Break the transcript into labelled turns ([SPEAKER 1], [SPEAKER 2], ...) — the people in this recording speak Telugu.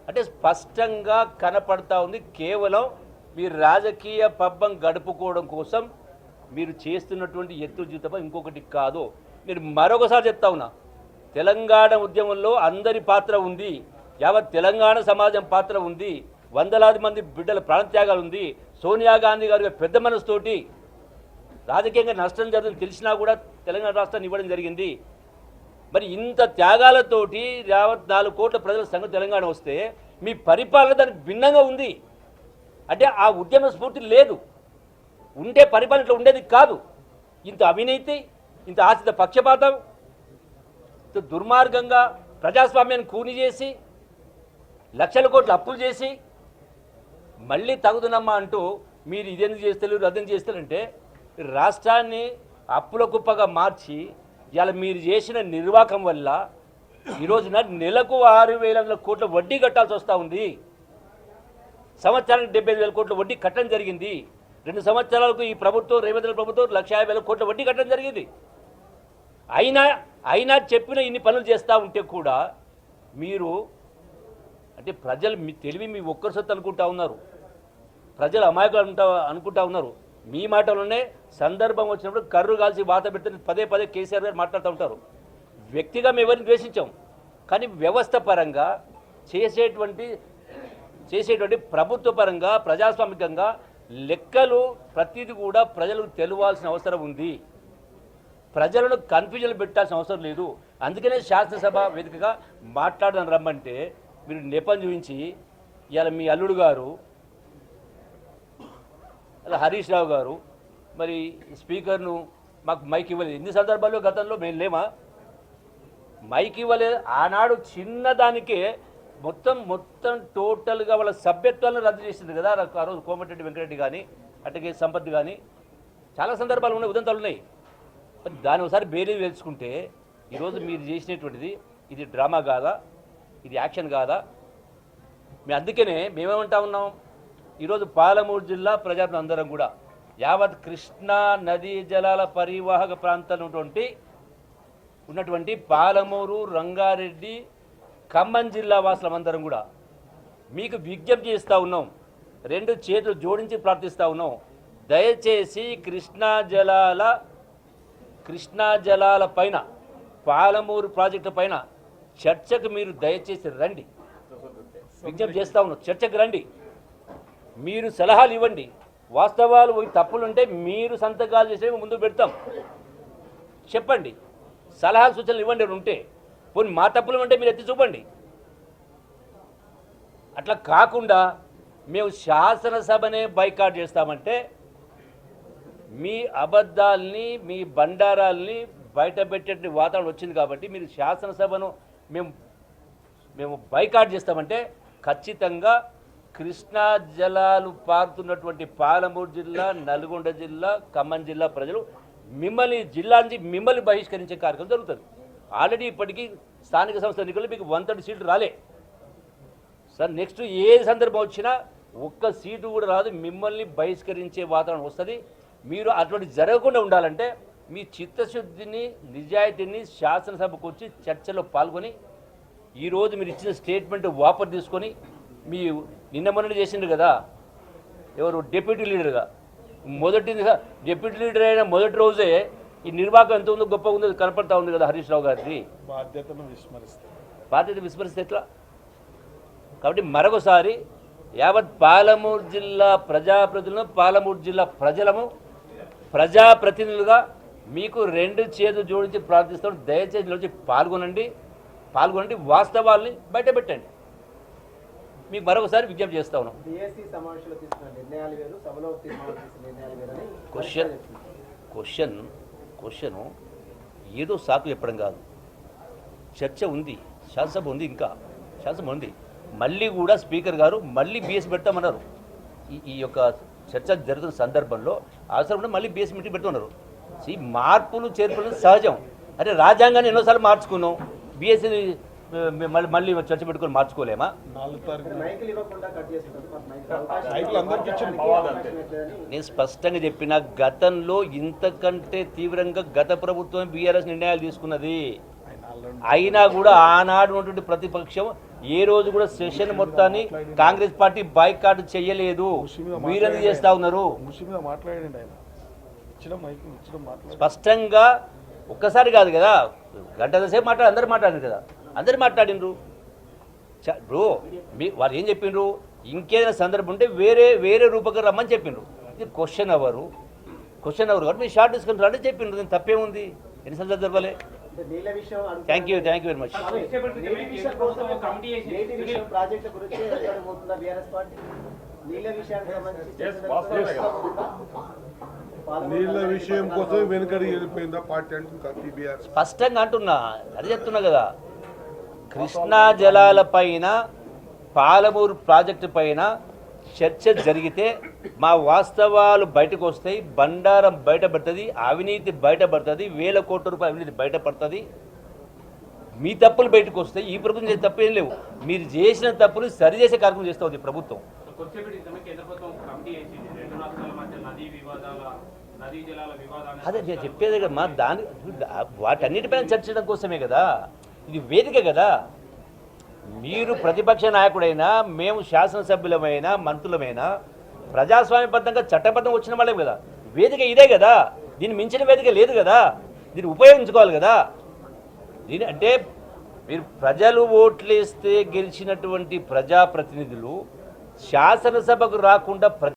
[SPEAKER 1] అంటే స్పష్టంగా కనపడతా ఉంది. కేవలం మీరు రాజకీయ పబ్బం గడుపుకోవడం కోసం మీరు చేస్తున్నటువంటి ఎత్తులు తప్ప ఇంకొకటి కాదు. నేను మరొకసారి చెప్తా ఉన్నా, తెలంగాణ ఉద్యమంలో అందరి పాత్ర ఉంది, యావత్ తెలంగాణ సమాజం పాత్ర ఉంది, వందలాది మంది బిడ్డల ప్రాణత్యాగాలు ఉంది. సోనియా గాంధీ గారి పెద్ద మనసుతోటి రాజకీయంగా నష్టం జరుగుతుంది తెలిసినా కూడా తెలంగాణ రాష్ట్రాన్ని ఇవ్వడం జరిగింది. మరి ఇంత త్యాగాలతోటి యావత్ 4 కోట్ల ప్రజల సంఘం తెలంగాణ వస్తే మీ పరిపాలన దానికి భిన్నంగా ఉంది. అంటే ఆ ఉద్యమ స్ఫూర్తి లేదు, ఉంటే పరిపాలన ఇట్లా ఉండేది కాదు. ఇంత అవినీతి, ఇంత ఆశ్రిత పక్షపాతం, ఇంత దుర్మార్గంగా ప్రజాస్వామ్యాన్ని కూని చేసి లక్షల కోట్ల అప్పులు చేసి మళ్ళీ తగుదనమ్మా అంటూ మీరు ఇదేందుకు చేస్తలేరు అదేం చేస్తారంటే రాష్ట్రాన్ని అప్పుల కుప్పగా మార్చి ఇవాళ మీరు చేసిన నిర్వాకం వల్ల ఈరోజున నెలకు 6,000 కోట్ల వడ్డీ కట్టాల్సి వస్తూ ఉంది. సంవత్సరానికి 75,000 కోట్ల వడ్డీ కట్టడం జరిగింది. 2 సంవత్సరాలకు ఈ ప్రభుత్వం రేవంత్ రెడ్డి ప్రభుత్వం 1,50,000 కోట్ల వడ్డీ కట్టడం జరిగింది. అయినా చెప్పిన ఇన్ని పనులు చేస్తూ ఉంటే కూడా మీరు అంటే ప్రజలు మీ తెలివి మీ ఒక్కరి సొత్తు అనుకుంటా ఉన్నారు, ప్రజలు అమాయకులు అనుకుంటా ఉన్నారు. మీ మాటలోనే సందర్భం వచ్చినప్పుడు కర్రు కాల్చి వాత పెడితే పదే పదే కేసీఆర్ గారు మాట్లాడుతూ ఉంటారు. వ్యక్తిగా మేము ఎవరిని ద్వేషించాం, కానీ వ్యవస్థ పరంగా చేసేటువంటి ప్రభుత్వ పరంగా ప్రజాస్వామికంగా లెక్కలు ప్రతిదీ కూడా ప్రజలకు తెలియాల్సిన అవసరం ఉంది. ప్రజలను కన్ఫ్యూజన్ పెట్టాల్సిన అవసరం లేదు. అందుకనే శాసనసభ వేదికగా మాట్లాడడం రమ్మంటే మీరు నెపం చూపించి ఇవాళ మీ అల్లుడు గారు అలా హరీష్ రావు గారు మరి స్పీకర్ను మాకు మైక్ ఇవ్వలేదు. ఎన్ని సందర్భాల్లో గతంలో మేము లేమా మైక్ ఇవ్వలేదు. ఆనాడు చిన్నదానికే మొత్తం టోటల్గా వాళ్ళ సభ్యత్వాలను రద్దు చేసింది కదా ఆ రోజు కోమటిరెడ్డి వెంకటరెడ్డి కానీ అట్టగే సంపత్ కానీ చాలా సందర్భాలు ఉన్నాయి, ఉదంతాలు ఉన్నాయి. మరి దాని ఒకసారి బేరీ తెలుసుకుంటే ఈరోజు మీరు చేసినటువంటిది ఇది డ్రామా కాదా, ఇది యాక్షన్ కాదా? అందుకనే మేమేమంటా ఉన్నాం, ఈరోజు పాలమూరు జిల్లా ప్రజాప్రతినిధులు అందరం కూడా యావత్ కృష్ణా నదీ జలాల పరివాహక ప్రాంతంలో ఉన్నటువంటి పాలమూరు, రంగారెడ్డి, ఖమ్మం జిల్లా వాసులందరం కూడా మీకు విజ్ఞప్తి చేస్తూ ఉన్నాం, 2 చేతులు జోడించి ప్రార్థిస్తూ ఉన్నాం. దయచేసి కృష్ణా జలాల పైన పాలమూరు ప్రాజెక్టు పైన చర్చకు మీరు దయచేసి రండి, విజ్ఞప్తి చేస్తూ ఉన్నాం. చర్చకు రండి, మీరు సలహాలు ఇవ్వండి. వాస్తవాలు తప్పులుంటే మీరు సంతకాలు చేసేవి ముందు పెడతాం, చెప్పండి, సలహాలు సూచనలు ఇవ్వండి. ఉంటే పోనీ మా తప్పులు ఉంటే మీరు ఎత్తి చూపండి. అట్లా కాకుండా మేము శాసనసభనే బైకాట్ చేస్తామంటే మీ అబద్ధాలని మీ బండారాల్ని బయట పెట్టే వాతావరణం వచ్చింది. కాబట్టి మీరు శాసనసభను మేము బైకాట్ చేస్తామంటే ఖచ్చితంగా కృష్ణా జలాలు పారుతున్నటువంటి పాలమూరు జిల్లా, నల్గొండ జిల్లా, ఖమ్మం జిల్లా ప్రజలు జిల్లా నుంచి మిమ్మల్ని బహిష్కరించే కార్యక్రమం జరుగుతుంది. ఆల్రెడీ ఇప్పటికీ స్థానిక సంస్థ ఎన్నికల్లో మీకు 130 సీట్లు రాలే సార్. నెక్స్ట్ ఏ సందర్భం వచ్చినా ఒక్క సీటు కూడా రాదు, మిమ్మల్ని బహిష్కరించే వాతావరణం వస్తుంది. మీరు అటువంటి జరగకుండా ఉండాలంటే మీ చిత్తశుద్ధిని, నిజాయితీని శాసనసభకు వచ్చి చర్చలో పాల్గొని ఈరోజు మీరు ఇచ్చిన స్టేట్మెంట్ వాపసు తీసుకొని మీ నిన్న మొన్న చేసిండ్రు కదా ఎవరు డిప్యూటీ లీడర్గా డిప్యూటీ లీడర్ అయిన మొదటి రోజే ఈ నిర్వాహకం ఎంత ఉందో గొప్పగా ఉందో కనపడతా ఉంది కదా హరీష్ రావు గారిది. బాధ్యత విస్మరిస్తే ఎట్లా? కాబట్టి మరొకసారి యావత్ పాలమూరు జిల్లా ప్రజాప్రతినిధులను, పాలమూరు జిల్లా ప్రజాప్రతినిధులుగా మీకు 2 చేతులు జోడించి ప్రార్థిస్తాం. దయచేసి వచ్చి పాల్గొనండి, వాస్తవాల్ని బయట పెట్టండి. మీకు మరొకసారి విజ్ఞప్తి చేస్తా ఉన్నాం. క్వశ్చన్ ఏదో సాకు చెప్పడం కాదు. చర్చ ఉంది, శాసనసభ ఉంది, ఇంకా శాసనసభ ఉంది. మళ్ళీ కూడా స్పీకర్ గారు మళ్ళీ బీఎస్ పెడతామన్నారు. ఈ యొక్క చర్చ జరుగుతున్న సందర్భంలో అవసరం మళ్ళీ బీఎస్ మీటింగ్ పెడుతున్నారు. మార్పులు చేర్పులు సహజం. అంటే రాజ్యాంగాన్ని ఎన్నోసార్లు మార్చుకున్నాం, బీఎస్సీ మళ్ళీ చర్చ పెట్టుకొని మార్చుకోలేమా? నేను స్పష్టంగా చెప్పిన, గతంలో ఇంతకంటే తీవ్రంగా గత ప్రభుత్వం బీఆర్ఎస్ నిర్ణయాలు తీసుకున్నది. అయినా కూడా ఆనాడు ఉన్నటువంటి ప్రతిపక్షం ఏ రోజు కూడా సెషన్ మొత్తాన్ని కాంగ్రెస్ పార్టీ బాయ్కాట్ చేయలేదు. మీరెందుకు చేస్తా ఉన్నారు? స్పష్టంగా ఒక్కసారి కాదు కదా, గంట సేపు అందరు మాట్లాడారు కదా, అందరు మాట్లాడినరు. బ్రో వారు ఏం చెప్పిండ్రు, ఇంకేదైనా సందర్భం ఉంటే వేరే రూపంగా రమ్మని చెప్పిండ్రు. ఇది క్వశ్చన్ అవరు కాబట్టి మీరు షార్ట్ తీసుకుని అంటే చెప్పిండ్రు. నేను తప్పేముంది, ఎన్నిసార్లు జరగలే. Thank you very much.
[SPEAKER 2] నీళ్ళ విషయం కోసం వెనుకడి వెళ్ళిపోయిందా పార్టీ అంటుంది.
[SPEAKER 1] స్పష్టంగా అంటున్నా, అది చెప్తున్నా కదా, కృష్ణా జలాలపైన పాలమూరు ప్రాజెక్టు పైన చర్చ జరిగితే మా వాస్తవాలు బయటకు వస్తాయి, బండారం బయటపడుతుంది, అవినీతి బయటపడుతుంది, వేల కోట్ల రూపాయల అవినీతి బయటపడుతుంది, మీ తప్పులు బయటకు వస్తాయి. ఈ ప్రభుత్వం చేసే తప్పు ఏం లేవు, మీరు చేసిన తప్పులు సరిచేసే కార్యక్రమం చేస్తూ ఉంది ప్రభుత్వం. అదే నేను చెప్పేది కదా, మా వాటన్నిటిపైన చర్చించడం కోసమే కదా ఇది వేదిక కదా. మీరు ప్రతిపక్ష నాయకుడైనా, మేము శాసనసభ్యులమైనా, మంత్రులమైనా ప్రజాస్వామ్యబద్ధంగా చట్టబద్ధంగా వచ్చిన వాళ్ళే కదా. వేదిక ఇదే కదా, దీన్ని మించిన వేదిక లేదు కదా, దీన్ని ఉపయోగించుకోవాలి కదా. దీని అంటే మీరు ప్రజలు ఓట్లేస్తే గెలిచినటువంటి ప్రజాప్రతినిధులు శాసనసభకు రాకుండా